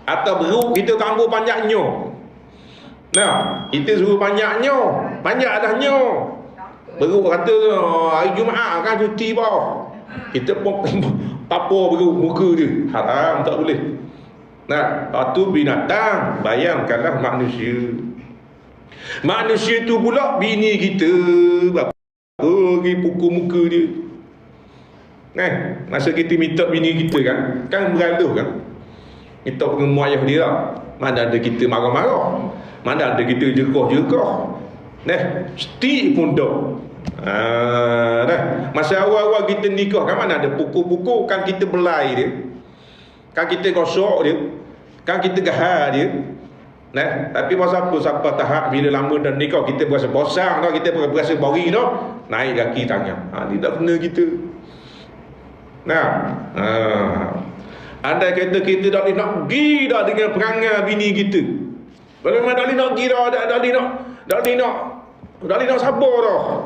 Atau beruk kita tambah banyaknya. Nah, kita suruh banyaknya, banyak dahnya. Beruk kata hari Jumaat kan cuti bawah. Kita pun apa beruk muka dia. Haram, tak boleh. Nah, tu binatang, bayangkanlah manusia. Manusia tu pula bini kita berapa pergi pukul muka dia. Masa kita minta bini kita kan bergaduh kan. Kita dengan ayah dia, mana ada kita marah-marah, mana ada kita jerkah-jerkah. Stik pun dah. Masa awal-awal kita nikah kan mana ada pukul-pukul, kan kita belai dia. Kan kita gosok dia, kan kita gahar dia. Tapi masa apa sampai tahap bila lama dah nikah kita berasa bosan dah, kita berasa boring dah, naik kaki tangan. Ni tak kena kita. Andai kata kita dah nak pergi dah dengan perangai bini kita. Bagaimana dah nak pergi dah, dah nak sabar dah.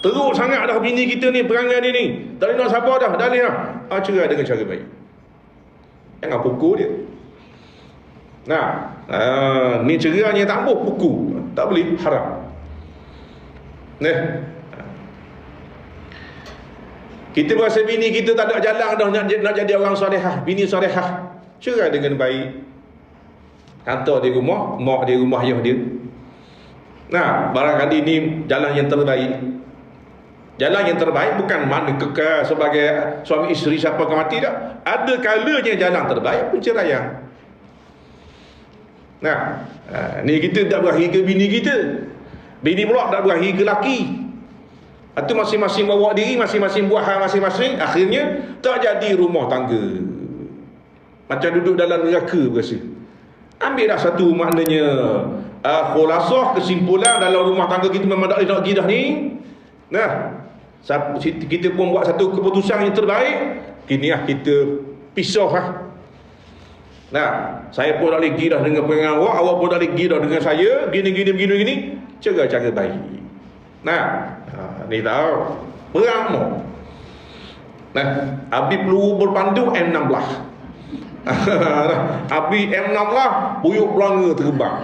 Teruk sangat dah bini kita ni, perangai dia ni. Dah nak sabar dah, dah cerai dengan cara baik. Jangan pukul dia. Ni cerainya tak boleh pukul. Tak boleh, haram. Kita berasa bini kita tak ada jalan dah nak jadi orang solehah, bini solehah. Cerai dengan baik. Hantar di rumah, mak di rumah ayah dia. Barangkali ni jalan yang terbaik. Jalan yang terbaik bukan mana kekal sebagai suami isteri siapa ke mati dah. Ada kalanya jalan terbaik penceraian. Ni kita tak berakhir ke bini kita. Bini pula tak berakhir ke laki. Itu masing-masing bawa diri, masing-masing buat hal masing-masing. Akhirnya tak jadi rumah tangga. Macam duduk dalam neraka berasa. Ambil dah satu maknanya khulasah, kesimpulan dalam rumah tangga kita memang tak nak pergi dah ni. Kita pun buat satu keputusan yang terbaik. Kini kita pisah saya pun tak boleh pergi dah dengan perangai awak pun tak boleh pergi dah dengan saya. Gini. Cara baik. Ni tahu perang mau. Habis peluru berpandu M16. Habis M16 buyuk belanga terbang.